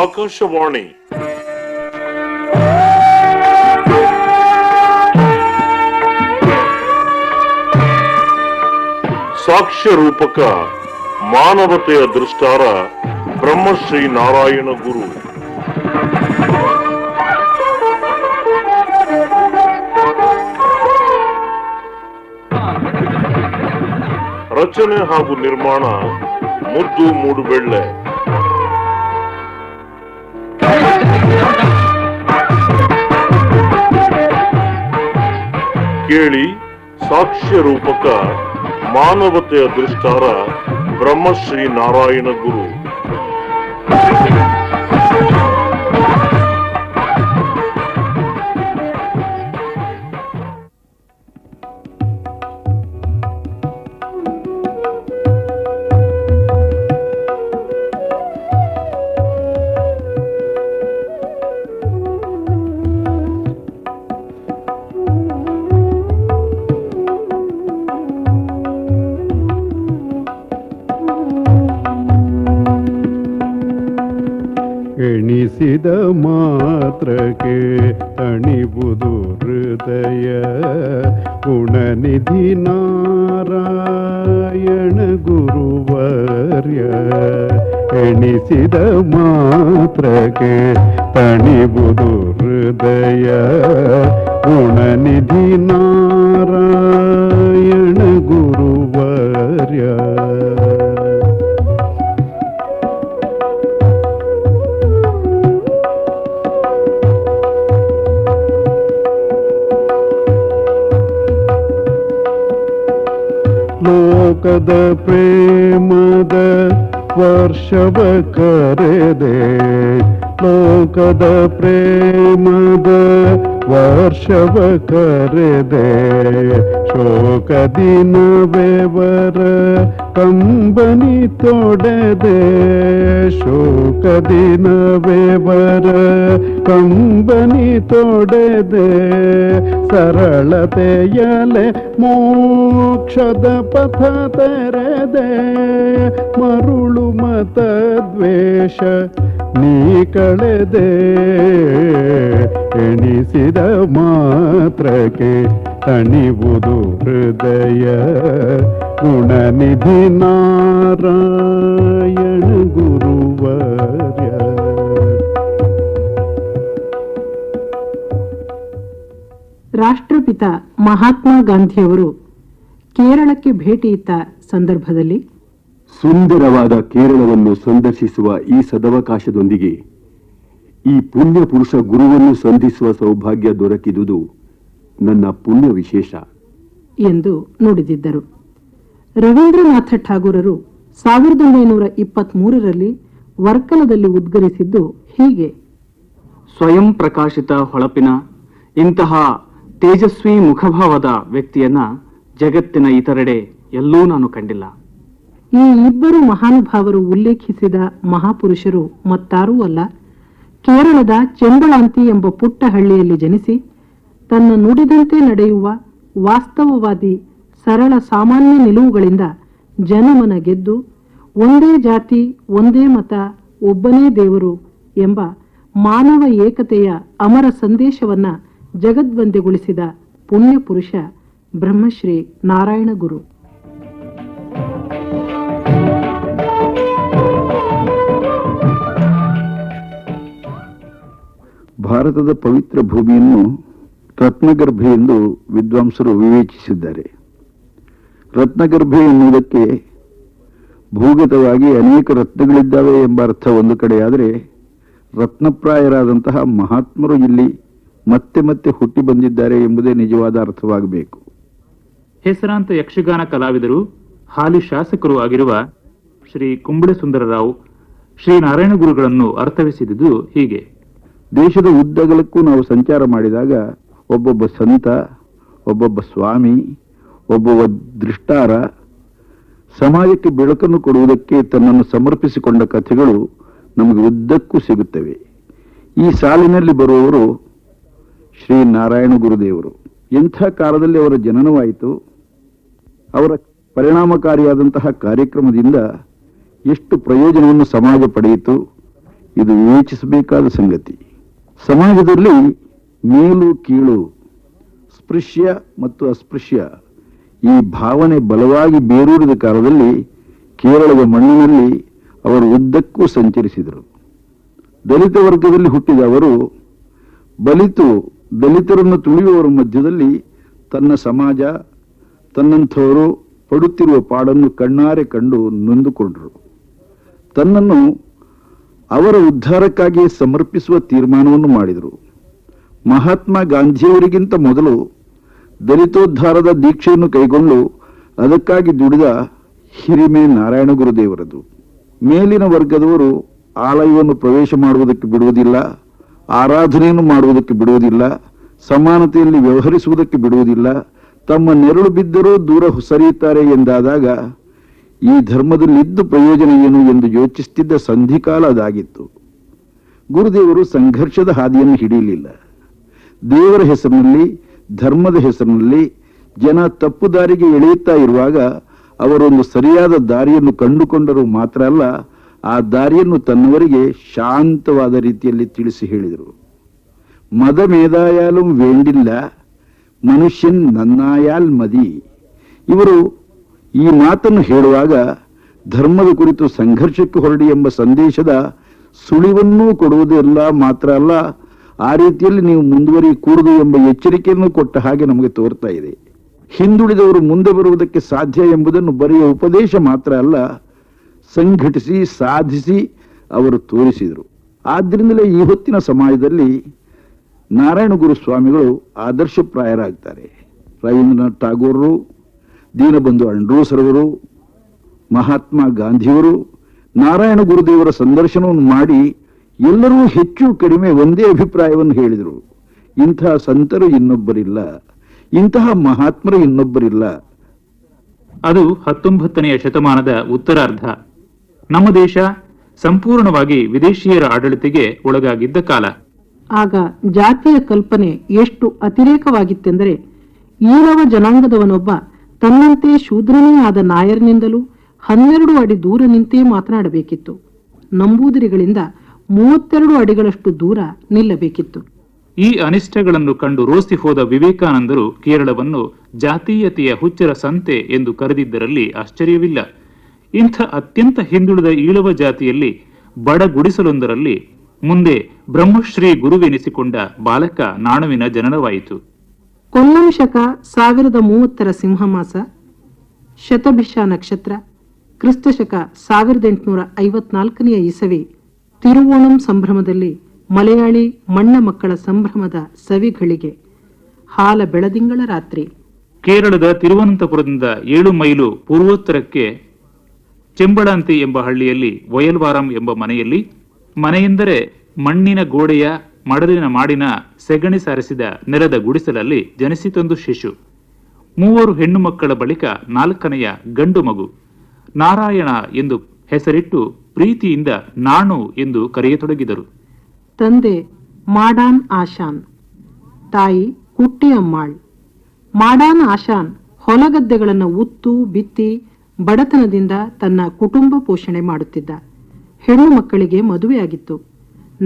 ಆಕಾಶವಾಣಿ ಸಾಕ್ಷ್ಯ ರೂಪಕ ಮಾನವತೆಯ ದೃಷ್ಟಾರ ಬ್ರಹ್ಮಶ್ರೀ ನಾರಾಯಣ ಗುರು. ರಚನೆ ಹಾಗೂ ನಿರ್ಮಾಣ ಮುದ್ದು ಮೂಡುಬೆಳ್ಳೆ. ಕೇಳಿ ಸಾಕ್ಷ್ಯ ರೂಪಕ ಮಾನವತೆಯ ದೃಷ್ಟಾರ ಬ್ರಹ್ಮಶ್ರೀ ನಾರಾಯಣ ಗುರು. ಎಣಿಸಿದ ಮಾತ್ರಕ್ಕೆ ಅಣಿಬುದು ಹೃದಯ ಗುಣನಿಧಿ ನಾರಾಯಣ ಗುರುವರ್ಯ. ಎಣಿಸಿದ ಮಾತ್ರಕ್ಕೆ ತಣಿಬುದು ಹೃದಯ ಗುಣನಿಧಿ ನಾರಾಯಣ ಗುರುವರ್ಯ. ಲೋಕದ ಪ್ರೇಮದ ವರ್ಷವ ಕರೆದೆ, ಲೋಕದ ಪ್ರೇಮದ ವರ್ಷವ ಕರೆದೆ, ಶೋಕದಿನ ಬೆವರ ಕಂಬನಿ ತೊಡೆದೆ, ಶೋಕದಿನ ಬೆವರ ಕಂಬನಿ ತೊಡೆದೆ, ಸರಳತೆಯಲೆ ಮೋಕ್ಷದ ಪಥ ತೆರೆದೆ, ಮರುಳು ಮತ ದ್ವೇಷ ನೀ ಕಳೆದೆ. ಎಣಿಸಿದ ಮಾತ್ರಕ್ಕೆ ತಣಿಬುದು ಹೃದಯ ಗುಣನಿಧಿ ನಾರಾಯಣ ಗುರುವರ್ಯ. ರಾಷ್ಟ್ರಪಿತ ಮಹಾತ್ಮ ಗಾಂಧಿಯವರು ಕೇರಳಕ್ಕೆ ಭೇಟಿಯಿತ್ತ ಸಂದರ್ಭದಲ್ಲಿ ಸುಂದರವಾದ ಕೇರಳವನ್ನು ಸಂದರ್ಶಿಸುವ ಈ ಸದವಕಾಶದೊಂದಿಗೆ ಈ ಪುಣ್ಯ ಪುರುಷ ಗುರುವನ್ನು ಸಂಧಿಸುವ ಸೌಭಾಗ್ಯ ದೊರಕಿದುದು ನನ್ನ ಪುಣ್ಯ ವಿಶೇಷ ಎಂದು ನುಡಿದಿದ್ದರು. ರವೀಂದ್ರನಾಥ ಠಾಗೂರರು 1923ರಲ್ಲಿ ವರ್ಕಲದಲ್ಲಿ ಉದ್ಗರಿಸಿದ್ದು ಹೀಗೆ: ಸ್ವಯಂ ಪ್ರಕಾಶಿತ ಹೊಳಪಿನ ಇಂತಹ ತೇಜಸ್ವಿ ಮುಖಭಾವದ ವ್ಯಕ್ತಿಯನ್ನ ಜಗತ್ತಿನ ಇತರೆಡೆ ಎಲ್ಲೂ ನಾನು ಕಂಡಿಲ್ಲ. ಈ ಇಬ್ಬರು ಮಹಾನುಭಾವರು ಉಲ್ಲೇಖಿಸಿದ ಮಹಾಪುರುಷರು ಮತ್ತಾರೂ ಅಲ್ಲ, ಕೇರಳದ ಚೆಂಬಳಾಂತಿ ಎಂಬ ಪುಟ್ಟ ಹಳ್ಳಿಯಲ್ಲಿ ಜನಿಸಿ ತನ್ನ ನುಡಿದಂತೆ ನಡೆಯುವ ವಾಸ್ತವವಾದಿ ಸರಳ ಸಾಮಾನ್ಯ ನಿಲುವುಗಳಿಂದ ಜನಮನ ಗೆದ್ದು ಒಂದೇ ಜಾತಿ ಒಂದೇ ಮತ ಒಬ್ಬನೇ ದೇವರು ಎಂಬ ಮಾನವ ಏಕತೆಯ ಅಮರ ಸಂದೇಶವನ್ನ ಜಗದ್ವಂದ್ಯಗೊಳಿಸಿದ ಪುಣ್ಯ ಪುರುಷ ಬ್ರಹ್ಮಶ್ರೀ ನಾರಾಯಣ ಗುರು. ಭಾರತದ ಪವಿತ್ರ ಭೂಮಿಯನ್ನು ರತ್ನಗರ್ಭೆ ಎಂದು ವಿದ್ವಾಂಸರು ವಿವೇಚಿಸಿದ್ದಾರೆ. ರತ್ನಗರ್ಭೆ ಎನ್ನುವುದಕ್ಕೆ ಭೂಗತವಾಗಿ ಅನೇಕ ರತ್ನಗಳಿದ್ದಾವೆ ಎಂಬ ಅರ್ಥ ಒಂದು ಕಡೆಯಾದರೆ, ರತ್ನಪ್ರಾಯರಾದಂತಹ ಮಹಾತ್ಮರು ಇಲ್ಲಿ ಮತ್ತೆ ಮತ್ತೆ ಹುಟ್ಟಿ ಬಂದಿದ್ದಾರೆ ಎಂಬುದೇ ನಿಜವಾದ ಅರ್ಥವಾಗಬೇಕು. ಹೆಸರಾಂತ ಯಕ್ಷಗಾನ ಕಲಾವಿದರು ಹಾಲಿ ಶಾಸಕರು ಆಗಿರುವ ಶ್ರೀ ಕುಂಬಳೆ ಸುಂದರರಾವ್ ಶ್ರೀ ನಾರಾಯಣ ಗುರುಗಳನ್ನು ಅರ್ಥವಿಸಿದುದು ಹೀಗೆ: ದೇಶದ ಉದ್ದಗಲಕ್ಕೂ ನಾವು ಸಂಚಾರ ಮಾಡಿದಾಗ ಒಬ್ಬೊಬ್ಬ ಸಂತ, ಒಬ್ಬೊಬ್ಬ ಸ್ವಾಮಿ, ಒಬ್ಬೊಬ್ಬ ದೃಷ್ಟಾರ ಸಮಾಜಕ್ಕೆ ಬೆಳಕನ್ನು ಕೊಡುವುದಕ್ಕೆ ತನ್ನನ್ನು ಸಮರ್ಪಿಸಿಕೊಂಡ ಕಥೆಗಳು ನಮಗೆ ಉದ್ದಕ್ಕೂ ಸಿಗುತ್ತವೆ. ಈ ಸಾಲಿನಲ್ಲಿ ಬರುವವರು ಶ್ರೀ ನಾರಾಯಣ ಗುರುದೇವರು. ಎಂಥ ಕಾಲದಲ್ಲಿ ಅವರ ಜನನವಾಯಿತು, ಅವರ ಪರಿಣಾಮಕಾರಿಯಾದಂತಹ ಕಾರ್ಯಕ್ರಮದಿಂದ ಎಷ್ಟು ಪ್ರಯೋಜನವನ್ನು ಸಮಾಜ ಪಡೆಯಿತು ಇದು ವಿವೇಚಿಸಬೇಕಾದ ಸಂಗತಿ. ಸಮಾಜದಲ್ಲಿ ಮೇಲು ಕೀಳು, ಸ್ಪೃಶ್ಯ ಮತ್ತು ಅಸ್ಪೃಶ್ಯ ಈ ಭಾವನೆ ಬಲವಾಗಿ ಬೇರೂರಿದ ಕಾಲದಲ್ಲಿ ಕೇರಳದ ಮಣ್ಣಿನಲ್ಲಿ ಅವರು ಉದ್ದಕ್ಕೂ ಸಂಚರಿಸಿದರು. ದಲಿತ ವರ್ಗದಲ್ಲಿ ಹುಟ್ಟಿದ ಅವರು ಬಲಿತು ದಲಿತರನ್ನು ತುಳಿಯುವವರ ಮಧ್ಯದಲ್ಲಿ ತನ್ನ ಸಮಾಜ ತನ್ನಂಥವರು ಪಡುತ್ತಿರುವ ಪಾಡನ್ನು ಕಣ್ಣಾರೆ ಕಂಡು ನೊಂದುಕೊಂಡರು. ತನ್ನನ್ನು ಅವರ ಉದ್ಧಾರಕ್ಕಾಗಿ ಸಮರ್ಪಿಸುವ ತೀರ್ಮಾನವನ್ನು ಮಾಡಿದರು. ಮಹಾತ್ಮ ಗಾಂಧಿಯವರಿಗಿಂತ ಮೊದಲು ದಲಿತೋದ್ಧಾರದ ದೀಕ್ಷೆಯನ್ನು ಕೈಗೊಂಡು ಅದಕ್ಕಾಗಿ ದುಡಿದ ಹಿರಿಮೆ ನಾರಾಯಣ ಗುರುದೇವರದು. ಮೇಲಿನ ವರ್ಗದವರು ಆಲಯವನ್ನು ಪ್ರವೇಶ ಮಾಡುವುದಕ್ಕೆ ಬಿಡುವುದಿಲ್ಲ, ಆರಾಧನೆಯನ್ನು ಮಾಡುವುದಕ್ಕೆ ಬಿಡುವುದಿಲ್ಲ, ಸಮಾನತೆಯಲ್ಲಿ ವ್ಯವಹರಿಸುವುದಕ್ಕೆ ಬಿಡುವುದಿಲ್ಲ, ತಮ್ಮ ನೆರಳು ಬಿದ್ದರೂ ದೂರ ಸರಿಯುತ್ತಾರೆ ಎಂದಾದಾಗ ಈ ಧರ್ಮದಲ್ಲಿದ್ದು ಪ್ರಯೋಜನ ಏನು ಎಂದು ಯೋಚಿಸುತ್ತಿದ್ದ ಸಂಧಿಕಾಲ ಅದಾಗಿತ್ತು. ಗುರುದೇವರು ಸಂಘರ್ಷದ ಹಾದಿಯನ್ನು ಹಿಡಿಯಲಿಲ್ಲ. ದೇವರ ಹೆಸರಿನಲ್ಲಿ, ಧರ್ಮದ ಹೆಸರಿನಲ್ಲಿ ಜನ ತಪ್ಪು ದಾರಿಗೆ ಎಳೆಯುತ್ತಾ ಇರುವಾಗ ಅವರೊಂದು ಸರಿಯಾದ ದಾರಿಯನ್ನು ಕಂಡುಕೊಂಡರು ಮಾತ್ರ ಅಲ್ಲ, ಆ ದಾರಿಯನ್ನು ತನ್ನವರಿಗೆ ಶಾಂತವಾದ ರೀತಿಯಲ್ಲಿ ತಿಳಿಸಿ ಹೇಳಿದರು. ಮದ ಮೇದಾಯಾലും ವೇಂಡಿಲ್ಲ, ಮನುಷ್ಯನ್ ನನ್ನಾಯಾಲ್ ಮದಿ. ಇವರು ಈ ಮಾತನ್ನು ಹೇಳುವಾಗ ಧರ್ಮದ ಕುರಿತು ಸಂಘರ್ಷಕ್ಕೆ ಹೊರಡಿ ಎಂಬ ಸಂದೇಶದ ಸುಳಿವನ್ನೂ ಕೊಡುವುದೆಲ್ಲ ಮಾತ್ರ ಅಲ್ಲ, ಆ ರೀತಿಯಲ್ಲಿ ನೀವು ಮುಂದುವರಿಯಕೂಡದು ಎಂಬ ಎಚ್ಚರಿಕೆಯನ್ನು ಕೊಟ್ಟ ಹಾಗೆ ನಮಗೆ ತೋರ್ತಾ ಇದೆ. ಹಿಂದುಳಿದವರು ಮುಂದೆ ಬರುವುದಕ್ಕೆ ಸಾಧ್ಯ ಎಂಬುದನ್ನು ಬರೆಯ ಉಪದೇಶ ಮಾತ್ರ ಅಲ್ಲ, ಸಂಘಟಿಸಿ ಸಾಧಿಸಿ ಅವರು ತೋರಿಸಿದರು. ಆದ್ದರಿಂದಲೇ ಈ ಹೊತ್ತಿನ ಸಮಾಜದಲ್ಲಿ ನಾರಾಯಣ ಗುರು ಸ್ವಾಮಿಗಳು ಆದರ್ಶಪ್ರಾಯರಾಗ್ತಾರೆ. ರವೀಂದ್ರನಾಥ್ ಟಾಗೋರರು, ದೀನಬಂಧು ಅಂಡ್ರೂಸರವರು, ಮಹಾತ್ಮ ಗಾಂಧಿಯವರು ನಾರಾಯಣ ಗುರುದೇವರ ಸಂದರ್ಶನವನ್ನು ಮಾಡಿ ಎಲ್ಲರೂ ಹೆಚ್ಚು ಕಡಿಮೆ ಒಂದೇ ಅಭಿಪ್ರಾಯವನ್ನು ಹೇಳಿದರು. ಇಂತಹ ಸಂತರು ಇನ್ನೊಬ್ಬರಿಲ್ಲ, ಇಂತಹ ಮಹಾತ್ಮರು ಇನ್ನೊಬ್ಬರಿಲ್ಲ. ಅದು 19ನೇ ಶತಮಾನದ ಉತ್ತರಾರ್ಧ. ನಮ್ಮ ದೇಶ ಸಂಪೂರ್ಣವಾಗಿ ವಿದೇಶಿಯರ ಆಡಳಿತಿಗೆ ಒಳಗಾಗಿದ್ದ ಕಾಲ. ಆಗ ಜಾತಿಯ ಕಲ್ಪನೆ ಎಷ್ಟು ಅತಿರೇಕವಾಗಿತ್ತೆಂದರೆ, ಈಳವ ಜನಾಂಗದವನೊಬ್ಬ ತನ್ನಂತೆ ಶೂದ್ರನೇ ಆದ ನಾಯರ್ನಿಂದಲೂ 12 ಅಡಿ ದೂರ ನಿಂತೇ ಮಾತನಾಡಬೇಕಿತ್ತು. ನಂಬೂದಿರಿಗಳಿಂದ 32 ಅಡಿಗಳಷ್ಟು ದೂರ ನಿಲ್ಲಬೇಕಿತ್ತು. ಈ ಅನಿಷ್ಟಗಳನ್ನು ಕಂಡು ರೋಸಿ ಹೋದ ವಿವೇಕಾನಂದರು ಕೇರಳವನ್ನು ಜಾತೀಯತೆಯ ಹುಚ್ಚರ ಸಂತೆ ಎಂದು ಕರೆದಿದ್ದರಲ್ಲಿ ಆಶ್ಚರ್ಯವಿಲ್ಲ. ಇಂಥ ಅತ್ಯಂತ ಹಿಂದುಳಿದ ಈಳವ ಜಾತಿಯಲ್ಲಿ ಬಡ ಗುಡಿಸಲೊಂದರಲ್ಲಿ ಮುಂದೆ ಬ್ರಹ್ಮಶ್ರೀ ಗುರುವೆನಿಸಿಕೊಂಡ ಬಾಲಕ ನಾಣುವಿನ ಜನನವಾಯಿತು. ಕೊಲ್ಲಂ ಶಕ 1030 ಸಿಂಹಮಾಸ, ಶತಭಿಷ ನಕ್ಷತ್ರ, ಕ್ರಿಸ್ತಶಕ 1854 ಇಸವಿ ತಿರುವೋಣಂ ಸಂಭ್ರಮದಲ್ಲಿ ಮಲಯಾಳಿ ಮಣ್ಣ ಮಕ್ಕಳ ಸಂಭ್ರಮದ ಸವಿಗಳಿಗೆ ಹಾಲ ಬೆಳದಿಂಗಳ ರಾತ್ರಿ. ಕೇರಳದ ತಿರುವನಂತಪುರದಿಂದ 7 ಮೈಲು ಪೂರ್ವೋತ್ತರಕ್ಕೆ ಚೆಂಬಳಾಂತಿ ಎಂಬ ಹಳ್ಳಿಯಲ್ಲಿ ವಯಲ್ವಾರಂ ಎಂಬ ಮನೆಯಲ್ಲಿ, ಮನೆಯೆಂದರೆ ಮಣ್ಣಿನ ಗೋಡೆಯ ಮಡಲಿನ ಮಾಡಿನ ಸೆಗಣಿ ಸಾರಿಸಿದ ನೆಲದ ಗುಡಿಸಲಲ್ಲಿ ಜನಿಸಿತೊಂದು ಶಿಶು. 3 ಹೆಣ್ಣು ಮಕ್ಕಳ ಬಳಿಕ 4ನೆಯ ಗಂಡು ಮಗು. ನಾರಾಯಣ ಎಂದು ಹೆಸರಿಟ್ಟು ಪ್ರೀತಿಯಿಂದ ನಾಣು ಎಂದು ಕರೆಯತೊಡಗಿದರು. ತಂದೆ ಮಾಡಾನ್ ಆಶಾನ್, ತಾಯಿ ಕುಟ್ಟಿ ಅಮ್ಮಾಳ್. ಮಾಡಾನ್ ಆಶಾನ್ ಹೊಲಗದ್ದೆಗಳನ್ನು ಉತ್ತು ಬಿತ್ತಿ ಬಡತನದಿಂದ ತನ್ನ ಕುಟುಂಬ ಪೋಷಣೆ ಮಾಡುತ್ತಿದ್ದ. ಹೆಣ್ಣು ಮಕ್ಕಳಿಗೆ ಮದುವೆಯಾಗಿತ್ತು.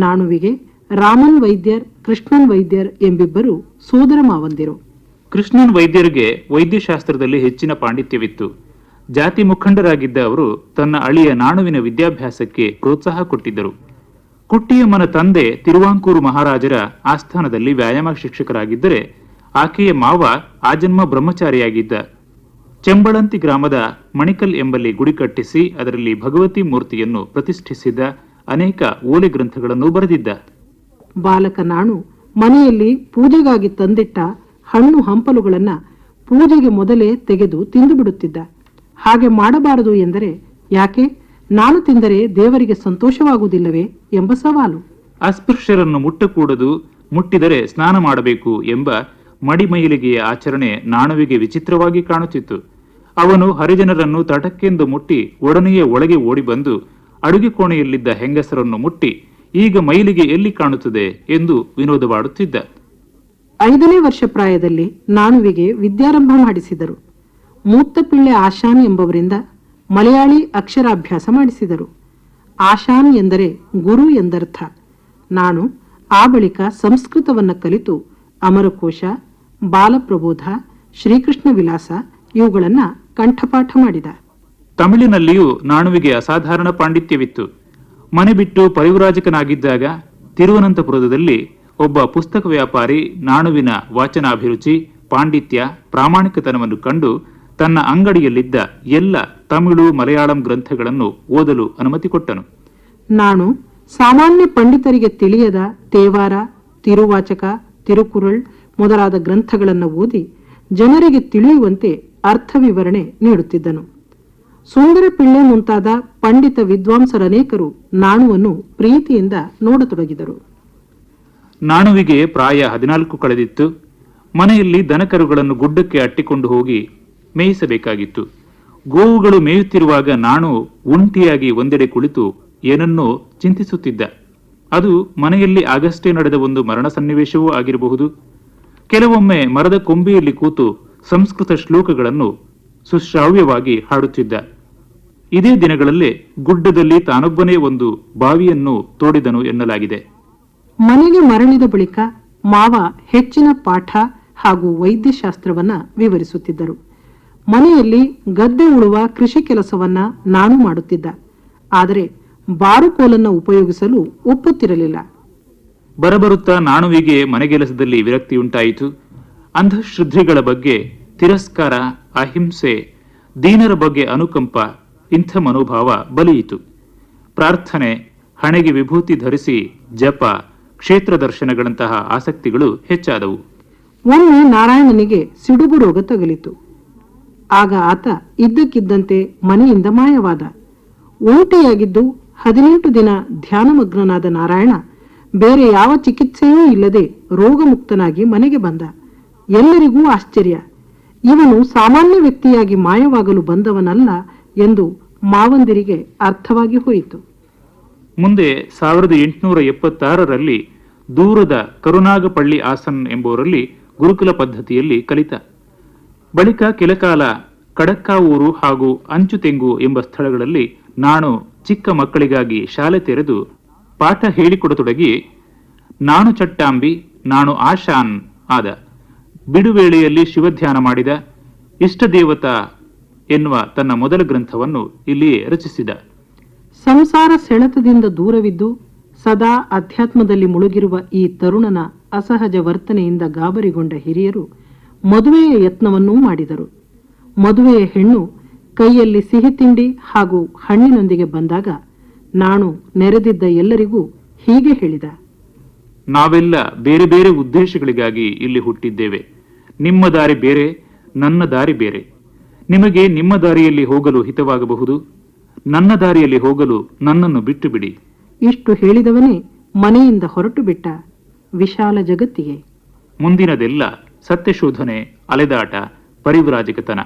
ನಾಣುವಿಗೆ ರಾಮನ್ ವೈದ್ಯರ್, ಕೃಷ್ಣನ್ ವೈದ್ಯರ್ ಎಂಬಿಬ್ಬರು ಸೋದರ ಮಾವಂದಿರು. ಕೃಷ್ಣನ್ ವೈದ್ಯರಿಗೆ ವೈದ್ಯಶಾಸ್ತ್ರದಲ್ಲಿ ಹೆಚ್ಚಿನ ಪಾಂಡಿತ್ಯವಿತ್ತು. ಜಾತಿ ಮುಖಂಡರಾಗಿದ್ದ ಅವರು ತನ್ನ ಅಳಿಯ ನಾಣುವಿನ ವಿದ್ಯಾಭ್ಯಾಸಕ್ಕೆ ಪ್ರೋತ್ಸಾಹ ಕೊಟ್ಟಿದ್ದರು. ಕುಟ್ಟಿಯಮ್ಮನ ತಂದೆ ತಿರುವಾಂಕೂರು ಮಹಾರಾಜರ ಆಸ್ಥಾನದಲ್ಲಿ ವ್ಯಾಯಾಮ ಶಿಕ್ಷಕರಾಗಿದ್ದರೆ, ಆಕೆಯ ಮಾವ ಆಜನ್ಮ ಬ್ರಹ್ಮಚಾರಿಯಾಗಿದ್ದ. ಚೆಂಬಳಂತಿ ಗ್ರಾಮದ ಮಣಿಕಲ್ ಎಂಬಲ್ಲಿ ಗುಡಿ ಕಟ್ಟಿಸಿ ಅದರಲ್ಲಿ ಭಗವತಿ ಮೂರ್ತಿಯನ್ನು ಪ್ರತಿಷ್ಠಿಸಿದ, ಅನೇಕ ಓಲೆ ಗ್ರಂಥಗಳನ್ನು ಬರೆದಿದ್ದ. ಬಾಲಕ ನಾಣು ಮನೆಯಲ್ಲಿ ಪೂಜೆಗಾಗಿ ತಂದಿಟ್ಟ ಹಣ್ಣು ಹಂಪಲುಗಳನ್ನ ಪೂಜೆಗೆ ಮೊದಲೇ ತೆಗೆದು ತಿಂದು ಬಿಡುತ್ತಿದ್ದ. ಹಾಗೆ ಮಾಡಬಾರದು ಎಂದರೆ, ಯಾಕೆ, ನಾನು ತಿಂದರೆ ದೇವರಿಗೆ ಸಂತೋಷವಾಗುವುದಿಲ್ಲವೇ ಎಂಬ ಸವಾಲು. ಅಸ್ಪೃಶ್ಯರನ್ನು ಮುಟ್ಟಕೂಡದು, ಮುಟ್ಟಿದರೆ ಸ್ನಾನ ಮಾಡಬೇಕು ಎಂಬ ಮಡಿಮೈಲಿಗೆಯ ಆಚರಣೆ ನಾಣುವಿಗೆ ವಿಚಿತ್ರವಾಗಿ ಕಾಣುತ್ತಿತ್ತು. ಅವನು ಹರಿಜನರನ್ನು ತಟಕ್ಕೆಂದು ಮುಟ್ಟಿ ಒಡನೆಯೇ ಒಳಗೆ ಓಡಿ ಬಂದು ಅಡುಗೆ ಕೋಣೆಯಲ್ಲಿದ್ದ ಹೆಂಗಸರನ್ನು ಮುಟ್ಟಿ, ಈಗ ಮೈಲಿಗೆ ಎಲ್ಲಿ ಕಾಣುತ್ತದೆ ಎಂದು ವಿನೋದವಾಡುತ್ತಿದ್ದ. 5ನೇ ವರ್ಷ ಪ್ರಾಯದಲ್ಲಿ ನಾಣುವಿಗೆ ವಿದ್ಯಾರಂಭ ಮಾಡಿಸಿದರು. ಮೂತ್ತಪಿಳ್ಳೆ ಆಶಾನ್ ಎಂಬವರಿಂದ ಮಲಯಾಳಿ ಅಕ್ಷರಾಭ್ಯಾಸ ಮಾಡಿಸಿದರು. ಆಶಾನ್ ಎಂದರೆ ಗುರು ಎಂದರ್ಥ. ನಾನು ಆ ಬಳಿಕ ಸಂಸ್ಕೃತವನ್ನು ಕಲಿತು ಅಮರಕೋಶ, ಬಾಲಪ್ರಬೋಧ, ಶ್ರೀಕೃಷ್ಣ ವಿಲಾಸ ಇವುಗಳನ್ನು ಕಂಠಪಾಠ ಮಾಡಿದ. ತಮಿಳಿನಲ್ಲಿಯೂ ನಾಣುವಿಗೆ ಅಸಾಧಾರಣ ಪಾಂಡಿತ್ಯವಿತ್ತು. ಮನೆ ಬಿಟ್ಟು ಪರಿವ್ರಾಜಕನಾಗಿದ್ದಾಗ ತಿರುವನಂತಪುರದಲ್ಲಿ ಒಬ್ಬ ಪುಸ್ತಕ ವ್ಯಾಪಾರಿ ನಾಣುವಿನ ವಾಚನಾಭಿರುಚಿ, ಪಾಂಡಿತ್ಯ, ಪ್ರಾಮಾಣಿಕತನವನ್ನು ಕಂಡು ತನ್ನ ಅಂಗಡಿಯಲ್ಲಿದ್ದ ಎಲ್ಲ ತಮಿಳು, ಮಲಯಾಳಂ ಗ್ರಂಥಗಳನ್ನು ಓದಲು ಅನುಮತಿ ಕೊಟ್ಟನು. ನಾನು ಸಾಮಾನ್ಯ ಪಂಡಿತರಿಗೆ ತಿಳಿಯದ ತೇವಾರ, ತಿರುವಾಚಕ, ತಿರುಕುರಳ್ ಮೊದಲಾದ ಗ್ರಂಥಗಳನ್ನು ಓದಿ ಜನರಿಗೆ ತಿಳಿಯುವಂತೆ ಅರ್ಥ ವಿವರಣೆ ನೀಡುತ್ತಿದ್ದನು. ಸುಂದರ ಪಿಳ್ಳೆ ಮುಂತಾದ ಪಂಡಿತ ವಿದ್ವಾಂಸರನೇಕರು ನಾಣುವನ್ನು ಪ್ರೀತಿಯಿಂದ ನೋಡತೊಡಗಿದರು. ನಾಣುವಿಗೆ ಪ್ರಾಯ 14 ಕಳೆದಿತ್ತು. ಮನೆಯಲ್ಲಿ ದನಕರುಗಳನ್ನು ಗುಡ್ಡಕ್ಕೆ ಅಟ್ಟಿಕೊಂಡು ಹೋಗಿ ಮೇಯಿಸಬೇಕಾಗಿತ್ತು. ಗೋವುಗಳು ಮೇಯುತ್ತಿರುವಾಗ ನಾಣು ಒಂಟಿಯಾಗಿ ಒಂದೆಡೆ ಕುಳಿತು ಏನನ್ನೋ ಚಿಂತಿಸುತ್ತಿದ್ದ. ಅದು ಮನೆಯಲ್ಲಿ ಆಗಷ್ಟೇ ನಡೆದ ಒಂದು ಮರಣ ಸನ್ನಿವೇಶವೂ ಆಗಿರಬಹುದು. ಕೆಲವೊಮ್ಮೆ ಮರದ ಕೊಂಬೆಯಲ್ಲಿ ಕೂತು ಸಂಸ್ಕೃತ ಶ್ಲೋಕಗಳನ್ನು ಸುಶ್ರಾವ್ಯವಾಗಿ ಹಾಡುತ್ತಿದ್ದ. ಇದೇ ದಿನಗಳಲ್ಲೇ ಗುಡ್ಡದಲ್ಲಿ ತಾನೊಬ್ಬನೇ ಒಂದು ಬಾವಿಯನ್ನು ತೋಡಿದನು ಎನ್ನಲಾಗಿದೆ. ಮನೆಗೆ ಮರಳಿದ ಬಳಿಕ ಮಾವ ಹೆಚ್ಚಿನ ಪಾಠ ಹಾಗೂ ವೈದ್ಯಶಾಸ್ತ್ರವನ್ನ ವಿವರಿಸುತ್ತಿದ್ದರು. ಮನೆಯಲ್ಲಿ ಗದ್ದೆ ಉಳುವ ಕೃಷಿ ಕೆಲಸವನ್ನ ನಾನು ಮಾಡುತ್ತಿದ್ದ. ಆದರೆ ಬಾರುಕೋಲನ್ನು ಉಪಯೋಗಿಸಲು ಒಪ್ಪುತ್ತಿರಲಿಲ್ಲ. ಬರಬರುತ್ತಾ ನಾಣುವಿಗೆ ಮನೆಗೆಲಸದಲ್ಲಿ ವಿರಕ್ತಿಯುಂಟಾಯಿತು. ಅಂಧಶ್ರದ್ಧೆಗಳ ಬಗ್ಗೆ ತಿರಸ್ಕಾರ, ಅಹಿಂಸೆ, ದೀನರ ಬಗ್ಗೆ ಅನುಕಂಪ ಇಂಥ ಮನೋಭಾವ ಬಲಿಯಿತು. ಪ್ರಾರ್ಥನೆ, ಹಣೆಗೆ ವಿಭೂತಿ ಧರಿಸಿ ಜಪ, ಕ್ಷೇತ್ರ ದರ್ಶನಗಳಂತಹ ಆಸಕ್ತಿಗಳು ಹೆಚ್ಚಾದವು. ಒಮ್ಮೆ ನಾರಾಯಣನಿಗೆ ಸಿಡುಬು ರೋಗ ತಗಲಿತು. ಆಗ ಆತ ಇದ್ದಕ್ಕಿದ್ದಂತೆ ಮನೆಯಿಂದ ಮಾಯವಾದ. ಒಂಟಿಯಾಗಿದ್ದು 18 ದಿನ ಧ್ಯಾನಮಗ್ನನಾದ ನಾರಾಯಣ ಬೇರೆ ಯಾವ ಚಿಕಿತ್ಸೆಯೂ ಇಲ್ಲದೆ ರೋಗಮುಕ್ತನಾಗಿ ಮನೆಗೆ ಬಂದ. ಎಲ್ಲರಿಗೂ ಆಶ್ಚರ್ಯ. ಇವನು ಸಾಮಾನ್ಯ ವ್ಯಕ್ತಿಯಾಗಿ ಮಾಯವಾಗಲು ಬಂದವನಲ್ಲ ಎಂದು ಮಾವಂದಿರಿಗೆ ಅರ್ಥವಾಗಿ ಹೋಯಿತು. ಮುಂದೆ 1876ರಲ್ಲಿ ದೂರದ ಕರುನಾಗಪಳ್ಳಿ ಆಸನ್ ಎಂಬುವರಲ್ಲಿ ಗುರುಕುಲ ಪದ್ಧತಿಯಲ್ಲಿ ಕಲಿತ. ಬಳಿಕ ಕೆಲಕಾಲ ಕಡಕ್ಕಾವೂರು ಹಾಗೂ ಅಂಚುತೆಂಗು ಎಂಬ ಸ್ಥಳಗಳಲ್ಲಿ ನಾಣು ಚಿಕ್ಕ ಮಕ್ಕಳಿಗಾಗಿ ಶಾಲೆ ತೆರೆದು ಪಾಠ ಹೇಳಿಕೊಡತೊಡಗಿ ನಾಣು ಚಟ್ಟಾಂಬಿ, ನಾಣು ಆಶಾನ್ ಆದ. ಬಿಡುವೇಳೆಯಲ್ಲಿ ಶಿವಧ್ಯಾನ ಮಾಡಿದ. ಇಷ್ಟದೇವತಾ ಎನ್ನುವ ತನ್ನ ಮೊದಲ ಗ್ರಂಥವನ್ನು ಇಲ್ಲಿಯೇ ರಚಿಸಿದ. ಸಂಸಾರ ಸೆಳೆತದಿಂದ ದೂರವಿದ್ದು ಸದಾ ಅಧ್ಯಾತ್ಮದಲ್ಲಿ ಮುಳುಗಿರುವ ಈ ತರುಣನ ಅಸಹಜ ವರ್ತನೆಯಿಂದ ಗಾಬರಿಗೊಂಡ ಹಿರಿಯರು ಮದುವೆಯ ಯತ್ನವನ್ನೂ ಮಾಡಿದರು. ಮದುವೆಯ ಹೆಣ್ಣು ಕೈಯಲ್ಲಿ ಸಿಹಿ ತಿಂಡಿ ಹಾಗೂ ಹಣ್ಣಿನೊಂದಿಗೆ ಬಂದಾಗ ನಾನು ನೆರೆದಿದ್ದ ಎಲ್ಲರಿಗೂ ಹೀಗೆ ಹೇಳಿದ: ನಾವೆಲ್ಲ ಬೇರೆ ಬೇರೆ ಉದ್ದೇಶಗಳಿಗಾಗಿ ಇಲ್ಲಿ ಹುಟ್ಟಿದ್ದೇವೆ. ನಿಮ್ಮ ದಾರಿ ಬೇರೆ, ನನ್ನ ದಾರಿ ಬೇರೆ. ನಿಮಗೆ ನಿಮ್ಮ ದಾರಿಯಲ್ಲಿ ಹೋಗಲು ಹಿತವಾಗಬಹುದು, ನನ್ನ ದಾರಿಯಲ್ಲಿ ಹೋಗಲು ನನ್ನನ್ನು ಬಿಟ್ಟು ಬಿಡಿ. ಇಷ್ಟು ಹೇಳಿದವನೇ ಮನೆಯಿಂದ ಹೊರಟು ಬಿಟ್ಟ ವಿಶಾಲ ಜಗತ್ತಿಗೆ. ಮುಂದಿನದೆಲ್ಲ ಸತ್ಯಶೋಧನೆ, ಅಲೆದಾಟ, ಪರಿವ್ರಾಜಕತನ.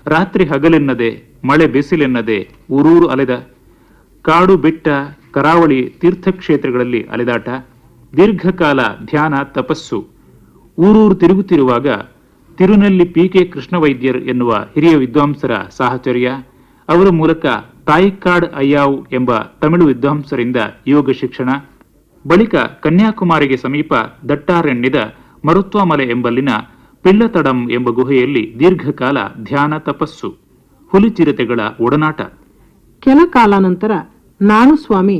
ರಾತ್ರಿ ಹಗಲೆನ್ನದೆ, ಮಳೆ ಬಿಸಿಲೆನ್ನದೆ ಊರೂರು ಅಲೆದ. ಕಾಡು ಬೆಟ್ಟ, ಕರಾವಳಿ, ತೀರ್ಥಕ್ಷೇತ್ರಗಳಲ್ಲಿ ಅಲೆದಾಟ. ದೀರ್ಘಕಾಲ ಧ್ಯಾನ, ತಪಸ್ಸು. ಊರೂರು ತಿರುಗುತ್ತಿರುವಾಗ ತಿರುನೆಲ್ಲಿ ಪಿ.ಕೆ. ಕೃಷ್ಣವೈದ್ಯರ್ ಎನ್ನುವ ಹಿರಿಯ ವಿದ್ವಾಂಸರ ಸಾಹಚರ್ಯ. ಅವರ ಮೂಲಕ ತಾಯಿಕ್ಕಾಡ್ ಅಯ್ಯಾವ್ ಎಂಬ ತಮಿಳು ವಿದ್ವಾಂಸರಿಂದ ಯೋಗ ಶಿಕ್ಷಣ. ಬಳಿಕ ಕನ್ಯಾಕುಮಾರಿಗೆ ಸಮೀಪ ದಟ್ಟಾರಣ್ಯದ ಮರುತ್ವಾಮಲೆ ಎಂಬಲ್ಲಿನ ಪಿಳ್ಳತಡಂ ಎಂಬ ಗುಹೆಯಲ್ಲಿ ದೀರ್ಘಕಾಲ ಧ್ಯಾನ, ತಪಸ್ಸು. ಹುಲಿಚಿರತೆಗಳ ಒಡನಾಟ. ಕೆಲ ಕಾಲಾನಂತರ ನಾನು ಸ್ವಾಮಿ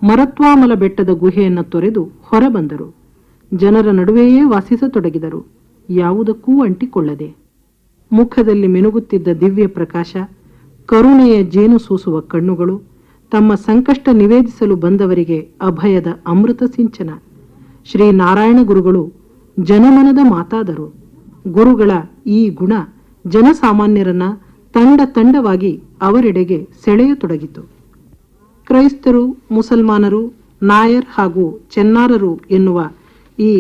ಮರತ್ವಾಮಲ ಬೆಟ್ಟದ ಗುಹೆಯನ್ನು ತೊರೆದು ಹೊರಬಂದರು. ಜನರ ನಡುವೆಯೇ ವಾಸಿಸತೊಡಗಿದರು, ಯಾವುದಕ್ಕೂ ಅಂಟಿಕೊಳ್ಳದೆ. ಮುಖದಲ್ಲಿ ಮಿನುಗುತ್ತಿದ್ದ ದಿವ್ಯ ಪ್ರಕಾಶ, ಕರುಣೆಯ ಜೇನು ಸೂಸುವ ಕಣ್ಣುಗಳು, ತಮ್ಮ ಸಂಕಷ್ಟ ನಿವೇದಿಸಲು ಬಂದವರಿಗೆ ಅಭಯದ ಅಮೃತ ಸಿಂಚನ. ಶ್ರೀ ನಾರಾಯಣ ಗುರುಗಳು ಜನಮನದ ಮಾತಾದರು. ಗುರುಗಳ ಈ ಗುಣ ಜನಸಾಮಾನ್ಯರನ್ನ ತಂಡ ತಂಡವಾಗಿ ಅವರೆಡೆಗೆ ಸೆಳೆಯತೊಡಗಿತು. ಕ್ರೈಸ್ತರು, ಮುಸಲ್ಮಾನರು, ನಾಯರ್ ಹಾಗೂ ಚೆನ್ನಾರರು ಎನ್ನುವ ಈ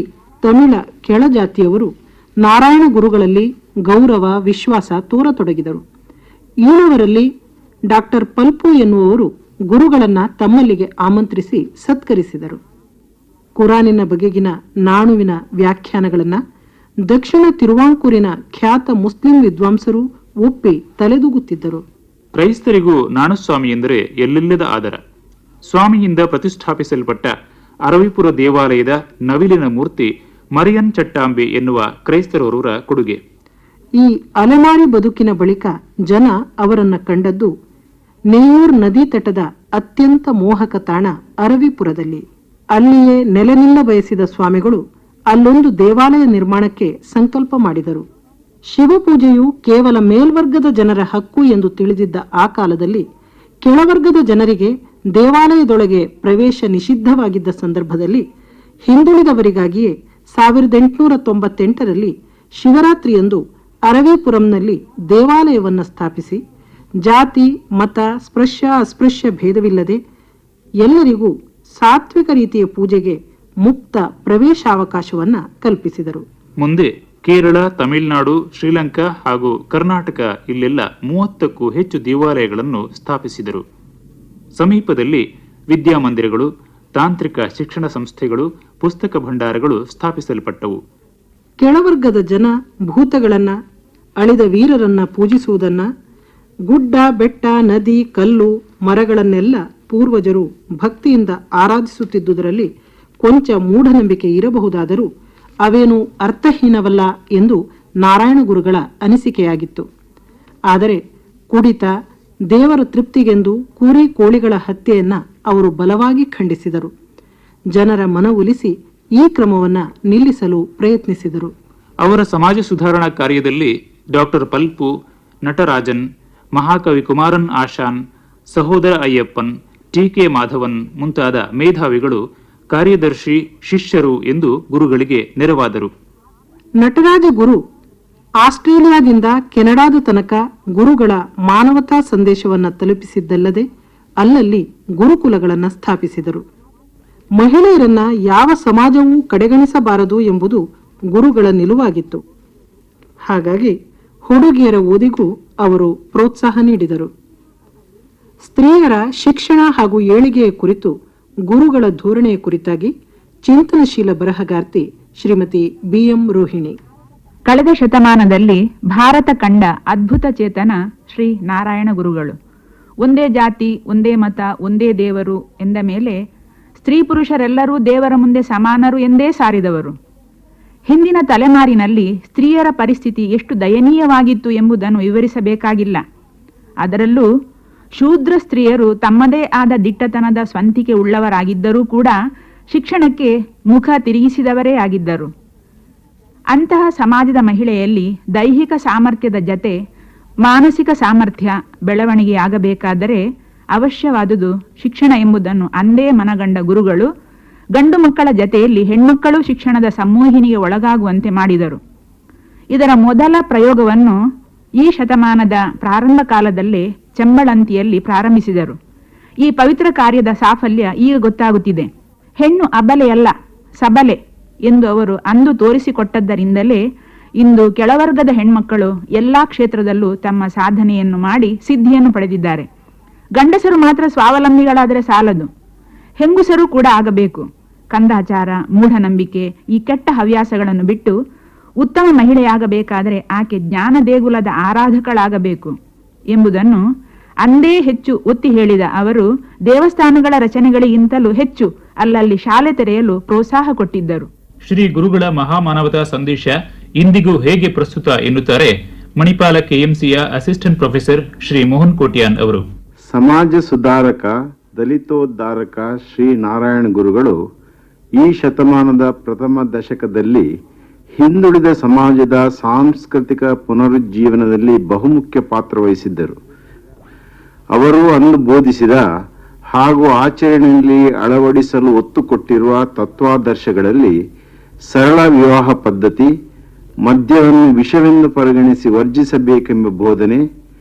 ತಮಿಳ ಕೆಳಜಾತಿಯವರು ನಾರಾಯಣ ಗುರುಗಳಲ್ಲಿ ಗೌರವ, ವಿಶ್ವಾಸ ತೋರತೊಡಗಿದರು. ಈಳವರಲ್ಲಿ ಡಾಕ್ಟರ್ ಪಲ್ಪು ಎನ್ನುವವರು ಗುರುಗಳನ್ನ ತಮ್ಮಲ್ಲಿಗೆ ಆಮಂತ್ರಿಸಿ ಸತ್ಕರಿಸಿದರು. ಕುರಾನಿನ ಬಗೆಗಿನ ನಾಣುವಿನ ವ್ಯಾಖ್ಯಾನಗಳನ್ನ ದಕ್ಷಿಣ ತಿರುವಾಂಕೂರಿನ ಖ್ಯಾತ ಮುಸ್ಲಿಂ ವಿದ್ವಾಂಸರು ಒಪ್ಪಿ ತಲೆದೂಗುತ್ತಿದ್ದರು. ಕ್ರೈಸ್ತರಿಗೂ ನಾಣುಸ್ವಾಮಿ ಎಂದರೆ ಎಲ್ಲೆಲ್ಲದ ಆದರ. ಸ್ವಾಮಿಯಿಂದ ಪ್ರತಿಷ್ಠಾಪಿಸಲ್ಪಟ್ಟ ಅರವಿಪುರ ದೇವಾಲಯದ ನವಿಲಿನ ಮೂರ್ತಿ ಮರಿಯನ್ ಚಟ್ಟಾಂಬೆ ಎನ್ನುವ ಕ್ರೈಸ್ತರವರ ಕೊಡುಗೆ. ಈ ಅಲೆಮಾರಿ ಬದುಕಿನ ಬಳಿಕ ಜನ ಅವರನ್ನ ಕಂಡದ್ದು ನೇಯೂರ್ ನದಿ ತಟದ ಅತ್ಯಂತ ಮೋಹಕ ತಾಣ ಅರವಿಪುರದಲ್ಲಿ. ಅಲ್ಲಿಯೇ ನೆಲೆನಿಲ್ಲ ಬಯಸಿದ ಸ್ವಾಮಿಗಳು ಅಲ್ಲೊಂದು ದೇವಾಲಯ ನಿರ್ಮಾಣಕ್ಕೆ ಸಂಕಲ್ಪ ಮಾಡಿದರು. ಶಿವಪೂಜೆಯು ಕೇವಲ ಮೇಲ್ವರ್ಗದ ಜನರ ಹಕ್ಕು ಎಂದು ತಿಳಿದಿದ್ದ ಆ ಕಾಲದಲ್ಲಿ ಕೆಳವರ್ಗದ ಜನರಿಗೆ ದೇವಾಲಯದೊಳಗೆ ಪ್ರವೇಶ ನಿಷಿದ್ಧವಾಗಿದ್ದ ಸಂದರ್ಭದಲ್ಲಿ ಹಿಂದುಳಿದವರಿಗಾಗಿಯೇ 1898ರಲ್ಲಿ ಶಿವರಾತ್ರಿಯಂದು ಅರವಿಪುರಂನಲ್ಲಿ ದೇವಾಲಯವನ್ನು ಸ್ಥಾಪಿಸಿ ಜಾತಿ ಮತ ಸ್ಪೃಶ್ಯ ಅಸ್ಪೃಶ್ಯ ಭೇದವಿಲ್ಲದೆ ಎಲ್ಲರಿಗೂ ಸಾತ್ವಿಕ ರೀತಿಯ ಪೂಜೆಗೆ ಮುಕ್ತ ಪ್ರವೇಶಾವಕಾಶವನ್ನ ಕಲ್ಪಿಸಿದರು. ಮುಂದೆ ಕೇರಳ, ತಮಿಳುನಾಡು, ಶ್ರೀಲಂಕಾ ಹಾಗೂ ಕರ್ನಾಟಕ ಇಲ್ಲೆಲ್ಲ 30ಕ್ಕೂ ಹೆಚ್ಚು ದೇವಾಲಯಗಳನ್ನು ಸ್ಥಾಪಿಸಿದರು. ಸಮೀಪದಲ್ಲಿ ವಿದ್ಯಾಮಂದಿರಗಳು, ತಾಂತ್ರಿಕ ಶಿಕ್ಷಣ ಸಂಸ್ಥೆಗಳು, ಪುಸ್ತಕ ಭಂಡಾರಗಳು ಸ್ಥಾಪಿಸಲ್ಪಟ್ಟವು. ಕೆಳವರ್ಗದ ಜನ ಭೂತಗಳನ್ನ, ಅಳಿದ ವೀರರನ್ನ ಪೂಜಿಸುವುದನ್ನ, ಗುಡ್ಡ ಬೆಟ್ಟ ನದಿ ಕಲ್ಲು ಮರಗಳನ್ನೆಲ್ಲ ಪೂರ್ವಜರು ಭಕ್ತಿಯಿಂದ ಆರಾಧಿಸುತ್ತಿದ್ದುದರಲ್ಲಿ ಕೊಂಚ ಮೂಢನಂಬಿಕೆ ಇರಬಹುದಾದರೂ ಅವೇನು ಅರ್ಥಹೀನವಲ್ಲ ಎಂದು ನಾರಾಯಣ ಗುರುಗಳ ಅನಿಸಿಕೆಯಾಗಿತ್ತು. ಆದರೆ ಕುಡಿತ, ದೇವರ ತೃಪ್ತಿಗೆಂದು ಕುರಿ ಕೋಳಿಗಳ ಹತ್ಯೆಯನ್ನ ಅವರು ಬಲವಾಗಿ ಖಂಡಿಸಿದರು. ಜನರ ಮನವೊಲಿಸಿ ಈ ಕ್ರಮವನ್ನ ನಿಲ್ಲಿಸಲು ಪ್ರಯತ್ನಿಸಿದರು. ಅವರ ಸಮಾಜ ಸುಧಾರಣಾ ಕಾರ್ಯದಲ್ಲಿ ಡಾಕ್ಟರ್ ಪಲ್ಪು, ನಟರಾಜನ್, ಮಹಾಕವಿ ಕುಮಾರನ್ ಆಶಾನ್, ಸಹೋದರ ಅಯ್ಯಪ್ಪನ್, ಟಿ.ಕೆ. ಮಾಧವನ್ ಮುಂತಾದ ಮೇಧಾವಿಗಳು ಕಾರ್ಯದರ್ಶಿ, ಶಿಷ್ಯರು ಎಂದು ಗುರುಗಳಿಗೆ ನೆರವಾದರು. ನಟರಾಜ ಗುರು ಆಸ್ಟ್ರೇಲಿಯಾದಿಂದ ಕೆನಡಾದ ತನಕ ಗುರುಗಳ ಮಾನವತಾ ಸಂದೇಶವನ್ನ ತಲುಪಿಸಿದ್ದಲ್ಲದೆ ಅಲ್ಲಲ್ಲಿ ಗುರುಕುಲಗಳನ್ನು ಸ್ಥಾಪಿಸಿದರು. ಮಹಿಳೆಯರನ್ನ ಯಾವ ಸಮಾಜವೂ ಕಡೆಗಣಿಸಬಾರದು ಎಂಬುದು ಗುರುಗಳ ನಿಲುವಾಗಿತ್ತು. ಹಾಗಾಗಿ ಹುಡುಗಿಯರ ಓದಿಗೂ ಅವರು ಪ್ರೋತ್ಸಾಹ ನೀಡಿದರು. ಸ್ತ್ರೀಯರ ಶಿಕ್ಷಣ ಹಾಗೂ ಏಳಿಗೆಯ ಕುರಿತು ಗುರುಗಳ ಧೋರಣೆಯ ಕುರಿತಾಗಿ ಚಿಂತನಶೀಲ ಬರಹಗಾರ್ತಿ ಶ್ರೀಮತಿ ಬಿ.ಎಂ. ರೋಹಿಣಿ. ಕಳೆದ ಶತಮಾನದಲ್ಲಿ ಭಾರತ ಕಂಡ ಅದ್ಭುತ ಚೇತನ ಶ್ರೀ ನಾರಾಯಣ ಗುರುಗಳು. ಒಂದೇ ಜಾತಿ, ಒಂದೇ ಮತ, ಒಂದೇ ದೇವರು ಎಂದ ಮೇಲೆ ಸ್ತ್ರೀ ಪುರುಷರೆಲ್ಲರೂ ದೇವರ ಮುಂದೆ ಸಮಾನರು ಎಂದೇ ಸಾರಿದವರು. ಹಿಂದಿನ ತಲೆಮಾರಿನಲ್ಲಿ ಸ್ತ್ರೀಯರ ಪರಿಸ್ಥಿತಿ ಎಷ್ಟು ದಯನೀಯವಾಗಿತ್ತು ಎಂಬುದನ್ನು ವಿವರಿಸಬೇಕಾಗಿಲ್ಲ. ಅದರಲ್ಲೂ ಶೂದ್ರ ಸ್ತ್ರೀಯರು ತಮ್ಮದೇ ಆದ ದಿಟ್ಟತನದ ಸ್ವಂತಿಕೆ ಉಳ್ಳವರಾಗಿದ್ದರೂ ಕೂಡ ಶಿಕ್ಷಣಕ್ಕೆ ಮುಖ ತಿರುಗಿಸಿದವರೇ ಆಗಿದ್ದರು. ಅಂತಹ ಸಮಾಜದ ಮಹಿಳೆಯಲ್ಲಿ ದೈಹಿಕ ಸಾಮರ್ಥ್ಯದ ಜತೆ ಮಾನಸಿಕ ಸಾಮರ್ಥ್ಯ ಬೆಳವಣಿಗೆಯಾಗಬೇಕಾದರೆ ಅವಶ್ಯವಾದುದು ಶಿಕ್ಷಣ ಎಂಬುದನ್ನು ಅಂದೇ ಮನಗಂಡ ಗುರುಗಳು ಗಂಡು ಮಕ್ಕಳ ಜತೆಯಲ್ಲಿ ಹೆಣ್ಮಕ್ಕಳು ಶಿಕ್ಷಣದ ಸಂಮೋಹಿನಿಗೆ ಒಳಗಾಗುವಂತೆ ಮಾಡಿದರು. ಇದರ ಮೊದಲ ಪ್ರಯೋಗವನ್ನು ಈ ಶತಮಾನದ ಪ್ರಾರಂಭ ಕಾಲದಲ್ಲೇ ಚೆಂಬಳಂತಿಯಲ್ಲಿ ಪ್ರಾರಂಭಿಸಿದರು. ಈ ಪವಿತ್ರ ಕಾರ್ಯದ ಸಾಫಲ್ಯ ಈಗ ಗೊತ್ತಾಗುತ್ತಿದೆ. ಹೆಣ್ಣು ಅಬಲೆಯಲ್ಲ, ಸಬಲೆ ಎಂದು ಅವರು ಅಂದು ತೋರಿಸಿಕೊಟ್ಟದ್ದರಿಂದಲೇ ಇಂದು ಕೆಳವರ್ಗದ ಹೆಣ್ಮಕ್ಕಳು ಎಲ್ಲಾ ಕ್ಷೇತ್ರದಲ್ಲೂ ತಮ್ಮ ಸಾಧನೆಯನ್ನು ಮಾಡಿ ಸಿದ್ಧಿಯನ್ನು ಪಡೆದಿದ್ದಾರೆ. ಗಂಡಸರು ಮಾತ್ರ ಸ್ವಾವಲಂಬಿಗಳಾದರೆ ಸಾಲದು, ಹೆಂಗುಸರು ಕೂಡ ಆಗಬೇಕು. ಕಂದಾಚಾರ, ಮೂಢನಂಬಿಕೆ, ಈ ಕೆಟ್ಟ ಹವ್ಯಾಸಗಳನ್ನು ಬಿಟ್ಟು ಉತ್ತಮ ಮಹಿಳೆಯಾಗಬೇಕಾದರೆ ಆಕೆ ಜ್ಞಾನ ದೇಗುಲದ ಆರಾಧಕಳಾಗಬೇಕು ಎಂಬುದನ್ನು ಅಂದೇ ಹೆಚ್ಚು ಒತ್ತಿ ಹೇಳಿದ ಅವರು ದೇವಸ್ಥಾನಗಳ ರಚನೆಗಳಿಗಿಂತಲೂ ಹೆಚ್ಚು ಅಲ್ಲಲ್ಲಿ ಶಾಲೆ ತೆರೆಯಲು ಪ್ರೋತ್ಸಾಹ ಕೊಟ್ಟಿದ್ದರು. ಶ್ರೀ ಗುರುಗಳ ಮಹಾಮಾನವತಾ ಸಂದೇಶ ಇಂದಿಗೂ ಹೇಗೆ ಪ್ರಸ್ತುತ ಎನ್ನುತ್ತಾರೆ ಮಣಿಪಾಲ ಕೆಎಂಸಿಯ ಅಸಿಸ್ಟೆಂಟ್ ಪ್ರೊಫೆಸರ್ ಶ್ರೀ ಮೋಹನ್ ಕೋಟ್ಯಾನ್ ಅವರು. ಸಮಾಜ ಸುಧಾರಕ, ದಲಿತೋದ್ಧಾರಕ ಶ್ರೀ ನಾರಾಯಣ ಗುರುಗಳು ಈ ಶತಮಾನದ ಪ್ರಥಮ ದಶಕದಲ್ಲಿ ಹಿಂದುಳಿದ ಸಮಾಜದ ಸಾಂಸ್ಕೃತಿಕ ಪುನರುಜ್ಜೀವನದಲ್ಲಿ ಬಹುಮುಖ್ಯ ಪಾತ್ರ ವಹಿಸಿದ್ದರು. ಅವರು ಅಂದು ಬೋಧಿಸಿದ ಹಾಗೂ ಆಚರಣೆಯಲ್ಲಿ ಅಳವಡಿಸಲು ಒತ್ತು ಕೊಟ್ಟಿರುವ ತತ್ವಾದರ್ಶಗಳಲ್ಲಿ ಸರಳ ವಿವಾಹ ಪದ್ಧತಿ, ಮದ್ಯವನ್ನು ವಿಷವೆಂದು ಪರಿಗಣಿಸಿ ವರ್ಜಿಸಬೇಕೆಂಬ ಬೋಧನೆ,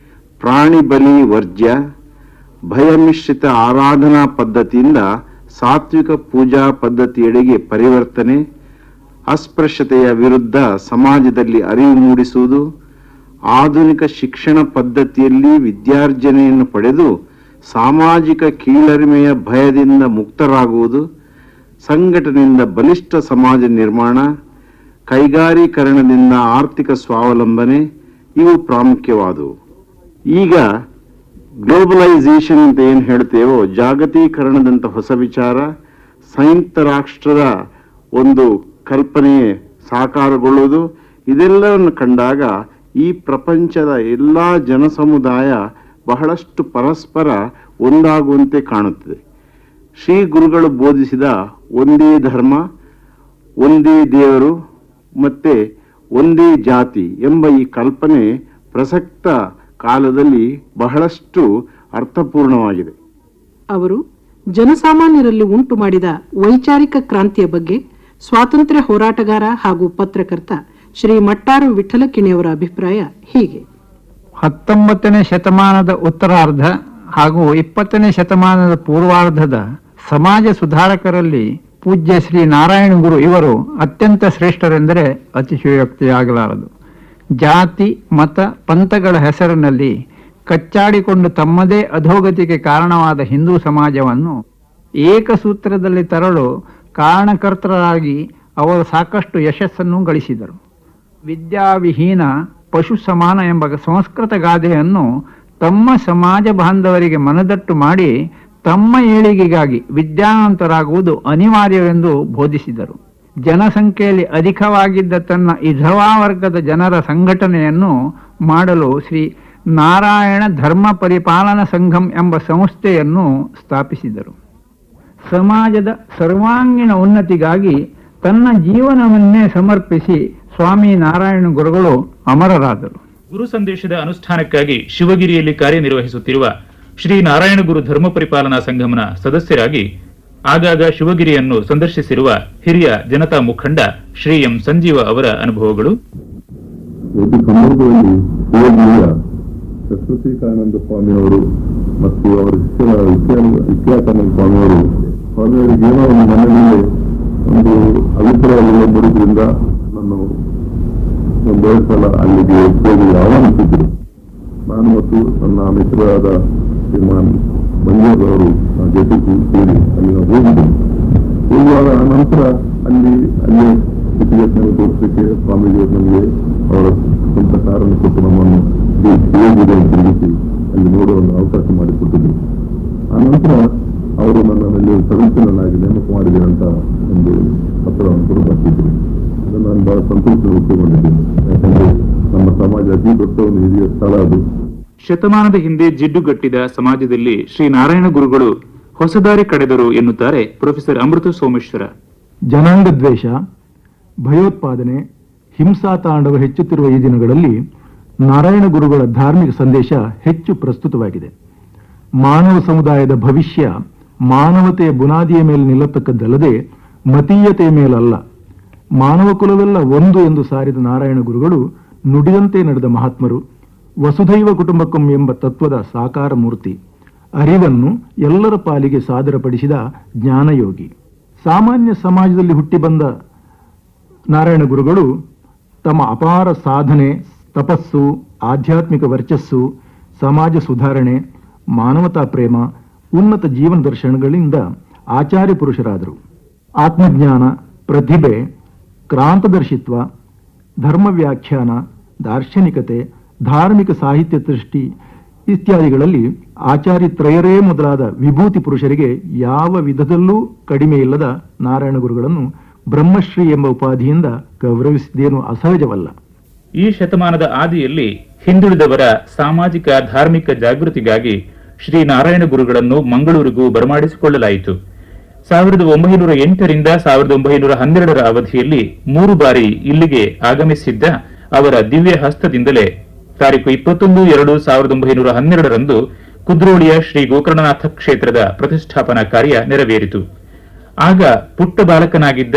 ಪ್ರಾಣಿ ಬಲಿ ವರ್ಜ್ಯ, ಭಯಮಿಶ್ರಿತ ಆರಾಧನಾ ಪದ್ಧತಿಯಿಂದ ಸಾತ್ವಿಕ ಪೂಜಾ ಪದ್ಧತಿಯೆಡೆಗೆ ಪರಿವರ್ತನೆ, ಅಸ್ಪೃಶ್ಯತೆಯ ವಿರುದ್ಧ ಸಮಾಜದಲ್ಲಿ ಅರಿವು ಮೂಡಿಸುವುದು, ಆಧುನಿಕ ಶಿಕ್ಷಣ ಪದ್ಧತಿಯಲ್ಲಿ ವಿದ್ಯಾರ್ಜನೆಯನ್ನು ಪಡೆದು ಸಾಮಾಜಿಕ ಕೀಳರಿಮೆಯ ಭಯದಿಂದ ಮುಕ್ತರಾಗುವುದು, ಸಂಘಟನೆಯಿಂದ ಬಲಿಷ್ಠ ಸಮಾಜ ನಿರ್ಮಾಣ, ಕೈಗಾರೀಕರಣದಿಂದ ಆರ್ಥಿಕ ಸ್ವಾವಲಂಬನೆ ಇವು ಪ್ರಾಮುಖ್ಯವಾದವು. ಈಗ ಗ್ಲೋಬಲೈಸೇಷನ್ ಅಂತ ಏನು ಹೇಳ್ತೇವೋ, ಜಾಗತೀಕರಣದಂತ ಹೊಸ ವಿಚಾರ, ಸಂಯುಕ್ತ ರಾಷ್ಟ್ರದ ಒಂದು ಕಲ್ಪನೆ ಸಾಕಾರಗೊಳ್ಳುವುದು, ಇದೆಲ್ಲವನ್ನು ಕಂಡಾಗ ಈ ಪ್ರಪಂಚದ ಎಲ್ಲ ಜನಸಮುದಾಯ ಬಹಳಷ್ಟು ಪರಸ್ಪರ ಒಂದಾಗುವಂತೆ ಕಾಣುತ್ತದೆ. ಶ್ರೀ ಗುರುಗಳು ಬೋಧಿಸಿದ ಒಂದೇ ಧರ್ಮ, ಒಂದೇ ದೇವರು ಮತ್ತೆ ಒಂದೇ ಜಾತಿ ಎಂಬ ಈ ಕಲ್ಪನೆ ಪ್ರಸಕ್ತ ಕಾಲದಲ್ಲಿ ಬಹಳಷ್ಟು ಅರ್ಥಪೂರ್ಣವಾಗಿದೆ. ಅವರು ಜನಸಾಮಾನ್ಯರಲ್ಲಿ ಉಂಟು ಮಾಡಿದ ವೈಚಾರಿಕ ಕ್ರಾಂತಿಯ ಬಗ್ಗೆ ಸ್ವಾತಂತ್ರ್ಯ ಹೋರಾಟಗಾರ ಹಾಗೂ ಪತ್ರಕರ್ತ ಶ್ರೀ ಮಟ್ಟಾರು ವಿಠಲಕಿಣಿಯವರ ಅಭಿಪ್ರಾಯ ಹೀಗೆ. 19ನೇ ಶತಮಾನದ ಉತ್ತರಾರ್ಧ ಹಾಗೂ 20ನೇ ಶತಮಾನದ ಪೂರ್ವಾರ್ಧದ ಸಮಾಜ ಸುಧಾರಕರಲ್ಲಿ ಪೂಜ್ಯ ಶ್ರೀ ನಾರಾಯಣ ಗುರು ಇವರು ಅತ್ಯಂತ ಶ್ರೇಷ್ಠರೆಂದರೆ ಅತಿಶಯೋಕ್ತಿಯಾಗಲಾರದು. ಜಾತಿ ಮತ ಪಂಥಗಳ ಹೆಸರಿನಲ್ಲಿ ಕಚ್ಚಾಡಿಕೊಂಡು ತಮ್ಮದೇ ಅಧೋಗತಿಗೆ ಕಾರಣವಾದ ಹಿಂದೂ ಸಮಾಜವನ್ನು ಏಕಸೂತ್ರದಲ್ಲಿ ತರಲು ಕಾರಣಕರ್ತರಾಗಿ ಅವರು ಸಾಕಷ್ಟು ಯಶಸ್ಸನ್ನು ಗಳಿಸಿದರು. ವಿದ್ಯಾವಿಹೀನ ಪಶು ಸಮಾನ ಎಂಬ ಸಂಸ್ಕೃತ ಗಾದೆಯನ್ನು ತಮ್ಮ ಸಮಾಜ ಬಾಂಧವರಿಗೆ ಮನದಟ್ಟು ಮಾಡಿ ತಮ್ಮ ಏಳಿಗೆಗಾಗಿ ವಿದ್ಯಾವಂತರಾಗುವುದು ಅನಿವಾರ್ಯವೆಂದು ಬೋಧಿಸಿದರು. ಜನಸಂಖ್ಯೆಯಲ್ಲಿ ಅಧಿಕವಾಗಿದ್ದ ತನ್ನ ಇಧವಾ ವರ್ಗದ ಜನರ ಸಂಘಟನೆಯನ್ನು ಮಾಡಲು ಶ್ರೀ ನಾರಾಯಣ ಧರ್ಮ ಪರಿಪಾಲನಾ ಸಂಘಂ ಎಂಬ ಸಂಸ್ಥೆಯನ್ನು ಸ್ಥಾಪಿಸಿದರು. ಸಮಾಜದ ಸರ್ವಾಂಗೀಣ ಉನ್ನತಿಗಾಗಿ ತನ್ನ ಜೀವನವನ್ನೇ ಸಮರ್ಪಿಸಿ ಸ್ವಾಮಿ ನಾರಾಯಣ ಗುರುಗಳು ಅಮರರಾದರು. ಗುರು ಸಂದೇಶದ ಅನುಷ್ಠಾನಕ್ಕಾಗಿ ಶಿವಗಿರಿಯಲ್ಲಿ ಕಾರ್ಯನಿರ್ವಹಿಸುತ್ತಿರುವ ಶ್ರೀ ನಾರಾಯಣ ಗುರು ಧರ್ಮ ಪರಿಪಾಲನಾ ಸಂಗಮನ ಸದಸ್ಯರಾಗಿ ಆಗಾಗ ಶಿವಗಿರಿಯನ್ನು ಸಂದರ್ಶಿಸಿರುವ ಹಿರಿಯ ಜನತಾ ಮುಖಂಡ ಶ್ರೀ ಎಂ ಸಂಜೀವ ಅವರ ಅನುಭವಗಳು. ಸರಸ್ವತೀಕಾನಂದ ಸ್ವಾಮಿಯವರು ಮತ್ತು ಅವರ ವಿದ್ಯಾಕಾನಂದ ಸ್ವಾಮಿಯವರಿಗೆ ಏನೋ ಒಂದು ಮನೆಯಲ್ಲಿ ಒಂದು ಅಭಿಪ್ರಾಯಗಳು ಬರುವುದರಿಂದ ನಾನು ಒಂದೆರಡು ಸಲ ಅಲ್ಲಿಗೆ ಹೋಗಿ ಆಹ್ವಾನಿಸಿದ್ರು. ನಾನು ಮತ್ತು ನನ್ನ ಮಿತ್ರರಾದ ಶ್ರೀಮಾನ್ ಮಂಜೂರವರು ಜೊತೆ ಸೇರಿ ಅಲ್ಲಿ ನಾವು ಹೋಗಿದ್ದೆವು. ಹೋಗುವಾಗ ನಂತರ ಅಲ್ಲಿ ಸ್ಥಿತಿಗತಿಯನ್ನು ತೋರಿಸಲಿಕ್ಕೆ ಸ್ವಾಮೀಜಿಯವರು ನಮಗೆ ಅವರ ಸ್ವಂತ ಕಾರನ್ನು ಕೊಟ್ಟು ನಮ್ಮನ್ನು ತಿರುಗಿಸಿ ಅಲ್ಲಿ ನೋಡುವ ಒಂದು ಅವಕಾಶ ಮಾಡಿಕೊಟ್ಟಿದ್ರು. ಆ ನಂತರ ಅವರು ನನ್ನಲ್ಲಿ ಸದಸ್ಯನನ್ನಾಗಿ ನೇಮಕ ಮಾಡಿದ್ದಾರೆ ಅಂತ ಒಂದು ಪತ್ರವನ್ನು ಕೂಡ ಬರ್ತಿದ್ರು. ಅದನ್ನು ನಾನು ಬಹಳ ಸಂತೋಷ ಒಪ್ಪಿಕೊಂಡಿದ್ದೇನೆ. ಯಾಕಂದ್ರೆ ನಮ್ಮ ಸಮಾಜ ಅತಿ ದೊಡ್ಡ ಒಂದು ಹಿರಿಯ ಸ್ಥಳ ಅದು. ಶತಮಾನದ ಹಿಂದೆ ಜಿಡ್ಡುಗಟ್ಟಿದ ಸಮಾಜದಲ್ಲಿ ಶ್ರೀ ನಾರಾಯಣ ಗುರುಗಳು ಹೊಸದಾರಿ ಕಡೆದರು ಎನ್ನುತ್ತಾರೆ ಪ್ರೊಫೆಸರ್ ಅಮೃತ ಸೋಮೇಶ್ವರ. ಜನಾಂಗ ದ್ವೇಷ, ಭಯೋತ್ಪಾದನೆ, ಹಿಂಸಾ ತಾಂಡವ ಹೆಚ್ಚುತ್ತಿರುವ ಈ ದಿನಗಳಲ್ಲಿ ನಾರಾಯಣ ಗುರುಗಳ ಧಾರ್ಮಿಕ ಸಂದೇಶ ಹೆಚ್ಚು ಪ್ರಸ್ತುತವಾಗಿದೆ. ಮಾನವ ಸಮುದಾಯದ ಭವಿಷ್ಯ ಮಾನವತೆಯ ಬುನಾದಿಯ ಮೇಲೆ ನಿಲ್ಲತಕ್ಕದ್ದಲ್ಲದೆ ಮತೀಯತೆಯ ಮೇಲಲ್ಲ. ಮಾನವ ಕುಲವೆಲ್ಲ ಒಂದು ಎಂದು ಸಾರಿದ ನಾರಾಯಣ ಗುರುಗಳು ನುಡಿದಂತೆ ನಡೆದ ಮಹಾತ್ಮರು, ವಸುಧೈವ ಕುಟುಂಬಕಂ ಎಂಬ ತತ್ವದ ಸಾಕಾರ ಮೂರ್ತಿ, ಅರಿವನ್ನು ಎಲ್ಲರ ಪಾಲಿಗೆ ಸಾದರಪಡಿಸಿದ ಜ್ಞಾನಯೋಗಿ. ಸಾಮಾನ್ಯ ಸಮಾಜದಲ್ಲಿ ಹುಟ್ಟಿ ಬಂದ ನಾರಾಯಣ ಗುರುಗಳು ತಮ್ಮ ಅಪಾರ ಸಾಧನೆ, ತಪಸ್ಸು, ಆಧ್ಯಾತ್ಮಿಕ ವರ್ಚಸ್ಸು, ಸಮಾಜ ಸುಧಾರಣೆ, ಮಾನವತಾ ಪ್ರೇಮ, ಉನ್ನತ ಜೀವನ ದರ್ಶನಗಳಿಂದ ಆಚಾರ್ಯ ಪುರುಷರಾದರು. ಆತ್ಮಜ್ಞಾನ, ಪ್ರತಿಭೆ, ಕ್ರಾಂತದರ್ಶಿತ್ವ, ಧರ್ಮ ವ್ಯಾಖ್ಯಾನ, ದಾರ್ಶನಿಕತೆ, ಧಾರ್ಮಿಕ ಸಾಹಿತ್ಯ ಸೃಷ್ಟಿ ಇತ್ಯಾದಿಗಳಲ್ಲಿ ಆಚಾರ್ಯತ್ರಯರೇ ಮೊದಲಾದ ವಿಭೂತಿ ಪುರುಷರಿಗೆ ಯಾವ ವಿಧದಲ್ಲೂ ಕಡಿಮೆ ಇಲ್ಲದ ನಾರಾಯಣ ಗುರುಗಳನ್ನು ಬ್ರಹ್ಮಶ್ರೀ ಎಂಬ ಉಪಾಧಿಯಿಂದ ಗೌರವಿಸಿದ್ದೇನು ಅಸಹಜವಲ್ಲ. ಈ ಶತಮಾನದ ಆದಿಯಲ್ಲಿ ಹಿಂದುಳಿದವರ ಸಾಮಾಜಿಕ ಧಾರ್ಮಿಕ ಜಾಗೃತಿಗಾಗಿ ಶ್ರೀ ನಾರಾಯಣ ಗುರುಗಳನ್ನು ಮಂಗಳೂರಿಗೂ ಬರಮಾಡಿಸಿಕೊಳ್ಳಲಾಯಿತು. 1908ರಿಂದ 1912ರ ಅವಧಿಯಲ್ಲಿ 3 ಬಾರಿ ಇಲ್ಲಿಗೆ ಆಗಮಿಸಿದ್ದ ಅವರ ದಿವ್ಯ ಹಸ್ತದಿಂದಲೇ ತಾರೀಖು 21/2/1912ರಂದು ಕುದ್ರೋಳಿಯ ಶ್ರೀ ಗೋಕರ್ಣನಾಥ ಕ್ಷೇತ್ರದ ಪ್ರತಿಷ್ಠಾಪನಾ ಕಾರ್ಯ ನೆರವೇರಿತು. ಆಗ ಪುಟ್ಟ ಬಾಲಕನಾಗಿದ್ದ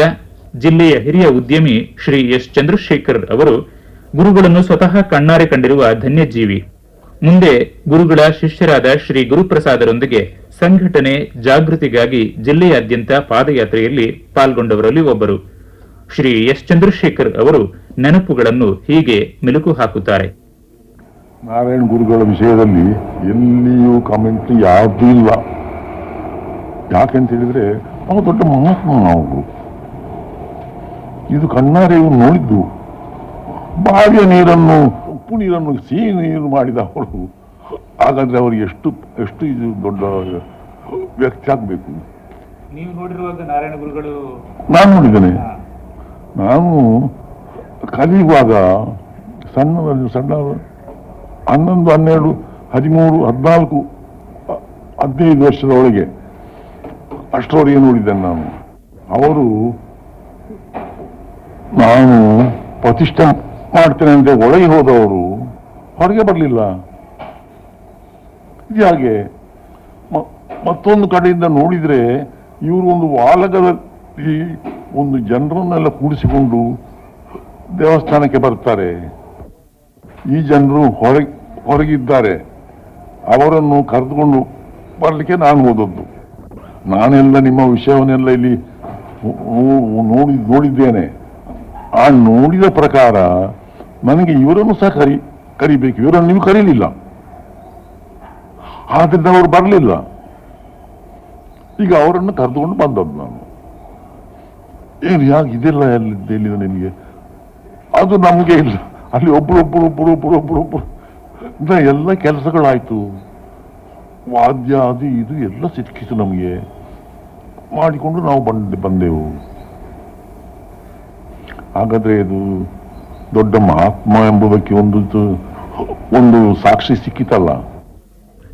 ಜಿಲ್ಲೆಯ ಹಿರಿಯ ಉದ್ಯಮಿ ಶ್ರೀ ಎಸ್ ಚಂದ್ರಶೇಖರ್ ಅವರು ಗುರುಗಳನ್ನು ಸ್ವತಃ ಕಣ್ಣಾರೆ ಕಂಡಿರುವ ಧನ್ಯಜೀವಿ. ಮುಂದೆ ಗುರುಗಳ ಶಿಷ್ಯರಾದ ಶ್ರೀ ಗುರುಪ್ರಸಾದರೊಂದಿಗೆ ಸಂಘಟನೆ ಜಾಗೃತಿಗಾಗಿ ಜಿಲ್ಲೆಯಾದ್ಯಂತ ಪಾದಯಾತ್ರೆಯಲ್ಲಿ ಪಾಲ್ಗೊಂಡವರಲ್ಲಿ ಒಬ್ಬರು. ಶ್ರೀ ಎಸ್ ಚಂದ್ರಶೇಖರ್ ಅವರು ನೆನಪುಗಳನ್ನು ಹೀಗೆ ಮೆಲುಕು ಹಾಕುತ್ತಾರೆ. ನಾರಾಯಣ ಗುರುಗಳ ವಿಷಯದಲ್ಲಿ ಎಲ್ಲಿಯೂ ಕಾಮೆಂಟ್ರಿ ಯಾವುದೂ ಇಲ್ಲ. ಯಾಕೆಂತ ಹೇಳಿದ್ರೆ ನಾವು ದೊಡ್ಡ ಮಹಾತ್ಮ, ನಾವು ಇದು ಕಣ್ಣಾರೆ ನೋಡಿದ್ದು. ಬಾವಿಯ ನೀರನ್ನು, ಉಪ್ಪು ನೀರನ್ನು ಸಿಹಿ ನೀರು ಮಾಡಿದ ಅವರು ಹಾಗಾದ್ರೆ ಅವ್ರಿಗೆ ಎಷ್ಟು ಎಷ್ಟು ಇದು ದೊಡ್ಡ ವ್ಯಕ್ತಿ ಆಗ್ಬೇಕು. ನೀವು ನೋಡಿರುವಾಗ ನಾರಾಯಣ ಗುರುಗಳು ನಾನು ನೋಡಿದ್ದೇನೆ. ನಾನು ಕಲಿಯುವಾಗ ಸಣ್ಣ 11, 12, 13, 14, 15 ವರ್ಷದ ಒಳಗೆ ಅಷ್ಟರವರೆಗೆ ನೋಡಿದ್ದೇನೆ ನಾನು. ಅವರು ನಾನು ಪ್ರತಿಷ್ಠೆ ಮಾಡ್ತೇನೆ ಅಂತ ಒಳಗೆ ಹೋದವರು ಹೊರಗೆ ಬರಲಿಲ್ಲ. ಇದು ಹಾಗೆ ಮತ್ತೊಂದು ಕಡೆಯಿಂದ ನೋಡಿದ್ರೆ ಇವರು ಒಂದು ವಾಲಗದಲ್ಲಿ ಒಂದು ಜನರನ್ನೆಲ್ಲ ಕೂಡಿಸಿಕೊಂಡು ದೇವಸ್ಥಾನಕ್ಕೆ ಬರ್ತಾರೆ. ಈ ಜನರು ಹೊರಗಿದ್ದಾರೆ, ಅವರನ್ನು ಕರೆದುಕೊಂಡು ಬರಲಿಕ್ಕೆ ನಾನು ಹೋದದ್ದು. ನಾನೆಲ್ಲ ನಿಮ್ಮ ವಿಷಯವನ್ನೆಲ್ಲ ಇಲ್ಲಿ ನೋಡಿದ್ದೇನೆ. ಆ ನೋಡಿದ ಪ್ರಕಾರ ನನಗೆ ಇವರನ್ನು ಸಹ ಕರಿಬೇಕು. ಇವರನ್ನು ನೀವು ಕರೀಲಿಲ್ಲ, ಆದ್ರಿಂದ ಅವರು ಬರಲಿಲ್ಲ. ಈಗ ಅವರನ್ನು ಕರೆದುಕೊಂಡು ಬಂದದ್ದು ನಾನು. ಏನು ಯಾಕೆ ಇದೆಲ್ಲ ಎಲ್ಲಿದೆ ನಿಮಗೆ? ಅದು ನಮಗೆ ಇಲ್ಲ. ಅಲ್ಲಿ ಒಬ್ಬರು ಎಲ್ಲ ಕೆಲಸಗಳಾಯ್ತು, ವಾದ್ಯ ಅದು ಇದು ಎಲ್ಲ ಸಿಕ್ಕಿತು ನಮಗೆ. ಮಾಡಿಕೊಂಡು ನಾವು ಬಂದೆವು. ಹಾಗಾದ್ರೆ ಇದು ದೊಡ್ಡ ಮಹಾತ್ಮ ಎಂಬುದಕ್ಕೆ ಒಂದು ಸಾಕ್ಷಿ ಸಿಕ್ಕಿತಲ್ಲ.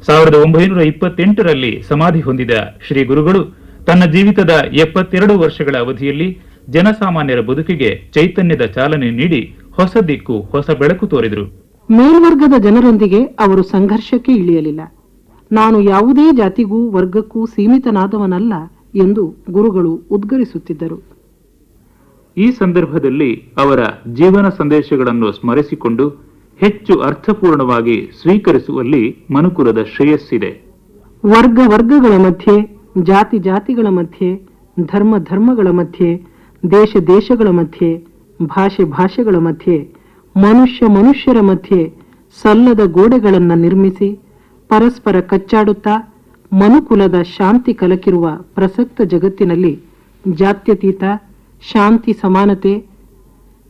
1928ರಲ್ಲಿ ಸಮಾಧಿ ಹೊಂದಿದ ಶ್ರೀ ಗುರುಗಳು ತನ್ನ ಜೀವಿತದ 72 ವರ್ಷಗಳ ಅವಧಿಯಲ್ಲಿ ಜನಸಾಮಾನ್ಯರ ಬದುಕಿಗೆ ಚೈತನ್ಯದ ಚಾಲನೆ ನೀಡಿ ಹೊಸ ದಿಕ್ಕು, ಹೊಸ ಬೆಳಕು ತೋರಿದರು. ಮೇಲ್ವರ್ಗದ ಜನರೊಂದಿಗೆ ಅವರು ಸಂಘರ್ಷಕ್ಕೆ ಇಳಿಯಲಿಲ್ಲ. ನಾನು ಯಾವುದೇ ಜಾತಿಗೂ ವರ್ಗಕ್ಕೂ ಸೀಮಿತನಾದವನಲ್ಲ ಎಂದು ಗುರುಗಳು ಉದ್ಗರಿಸುತ್ತಿದ್ದರು. ಈ ಸಂದರ್ಭದಲ್ಲಿ ಅವರ ಜೀವನ ಸಂದೇಶಗಳನ್ನು ಸ್ಮರಿಸಿಕೊಂಡು ಹೆಚ್ಚು ಅರ್ಥಪೂರ್ಣವಾಗಿ ಸ್ವೀಕರಿಸುವಲ್ಲಿ ಮನುಕುಲದ ಶ್ರೇಯಸ್ಸಿದೆ. ವರ್ಗಗಳ ಮಧ್ಯೆ, ಜಾತಿಗಳ ಮಧ್ಯೆ, ಧರ್ಮಗಳ ಮಧ್ಯೆ, ದೇಶಗಳ ಮಧ್ಯೆ, ಭಾಷೆಗಳ ಮಧ್ಯೆ, ಮನುಷ್ಯರ ಮಧ್ಯೆ ಸಲ್ಲದ ಗೋಡೆಗಳನ್ನು ನಿರ್ಮಿಸಿ ಪರಸ್ಪರ ಕಚ್ಚಾಡುತ್ತಾ ಮನುಕುಲದ ಶಾಂತಿ ಕಲಕಿರುವ ಪ್ರಸಕ್ತ ಜಗತ್ತಿನಲ್ಲಿ ಜಾತ್ಯತೀತ, ಶಾಂತಿ, ಸಮಾನತೆ,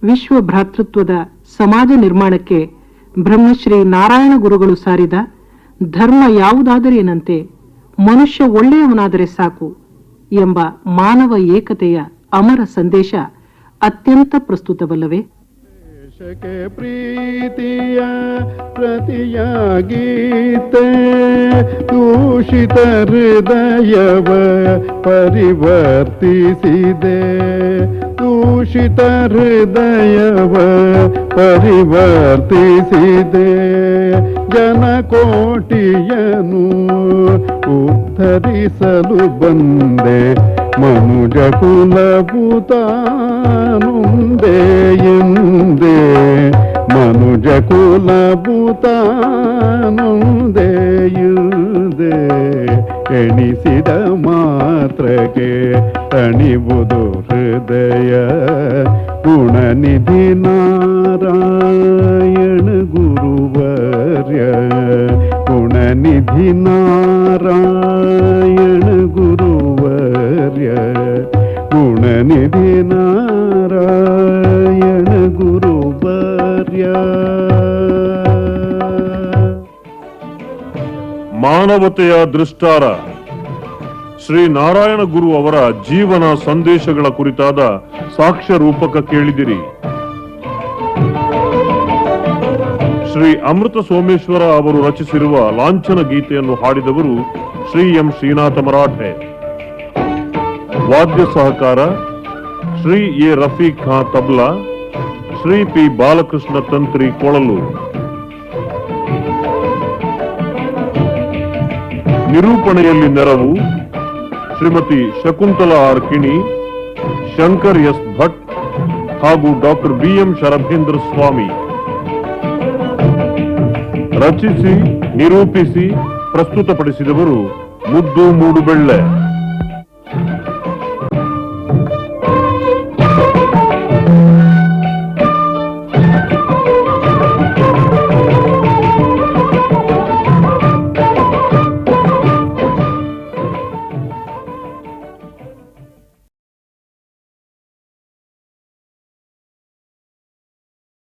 ವಿಶ್ವ ಭ್ರಾತೃತ್ವದ ಸಮಾಜ ನಿರ್ಮಾಣಕ್ಕೆ ಬ್ರಹ್ಮಶ್ರೀ ನಾರಾಯಣ ಗುರುಗಳು ಸಾರಿದ ಧರ್ಮ ಯಾವುದಾದರೇನಂತೆ ಮನುಷ್ಯ ಒಳ್ಳೆಯವನಾದರೆ ಸಾಕು ಎಂಬ ಮಾನವ ಏಕತೆಯ ಅಮರ ಸಂದೇಶ ಅತ್ಯಂತ ಪ್ರಸ್ತುತವಲ್ಲವೇ? ಪ್ರೀತಿಯ ಪ್ರತಿಯಾಗೀತೆ ದೂಷಿತ ಹೃದಯವ ಪರಿವರ್ತಿಸಿದೆ, ದೂಷಿತ ಹೃದಯವ ಪರಿವರ್ತಿಸಿದೆ. ಜನಕೋಟಿಯನು ಉದ್ಧರಿಸಲು ಬಂದೆ, ಮನುಜ ಕುಲಭೂತಾನುಂದೆ ಎಂದೆ, ಮನುಜ ಕುಲಭೂತಾನುಂದೆ ಇಲ್ದೆ. ಎಣಿಸಿದ ಮಾತ್ರಕ್ಕೆ ತಣಿವುದು ಹೃದಯ, ಗುಣನಿಧಿ ನಾರಾಯಣ ಗುರುವರ್ಯ, ಗುಣನಿಧಿ ನಾರಾಯಣ ಗುರುವರ್ಯ, ಗುಣನಿಧಿ ನಾರಾಯಣ ಗುರುವರ್ಯ. ಮಾನವತೆಯ ದೃಷ್ಟಾರ ಶ್ರೀ ನಾರಾಯಣ ಗುರು ಅವರ ಜೀವನ ಸಂದೇಶಗಳ ಕುರಿತಾದ ಸಾಕ್ಷ್ಯ ರೂಪಕ ಕೇಳಿದಿರಿ. ಶ್ರೀ ಅಮೃತ ಸೋಮೇಶ್ವರ ಅವರು ರಚಿಸಿರುವ ಲಾಂಛನ ಗೀತೆಯನ್ನು ಹಾಡಿದವರು ಶ್ರೀ ಎಂ ಶ್ರೀನಾಥ ಮರಾಠೆ. ವಾದ್ಯ ಸಹಕಾರ ಶ್ರೀ ಎ ರಫೀಕ್ ಖಾನ್ ತಬ್ಲಾ, ಶ್ರೀ ಪಿ ಬಾಲಕೃಷ್ಣ ತಂತ್ರಿ ಕೊಳಲು. ನಿರೂಪಣೆಯಲ್ಲಿ ನೆರವು ಶ್ರೀಮತಿ ಶಕುಂತಲಾ ಆರ್ ಕಿಣಿ, ಶಂಕರ್ ಎಸ್ ಭಟ್ ಹಾಗೂ ಡಾಕ್ಟರ್ ಬಿ ಎಂ ಶರಭೇಂದ್ರ ಸ್ವಾಮಿ. ರಚಿಸಿ ನಿರೂಪಿಸಿ ಪ್ರಸ್ತುತಪಡಿಸಿದವರು ಮುದ್ದು ಮೂಡುಬೆಳ್ಳೆ.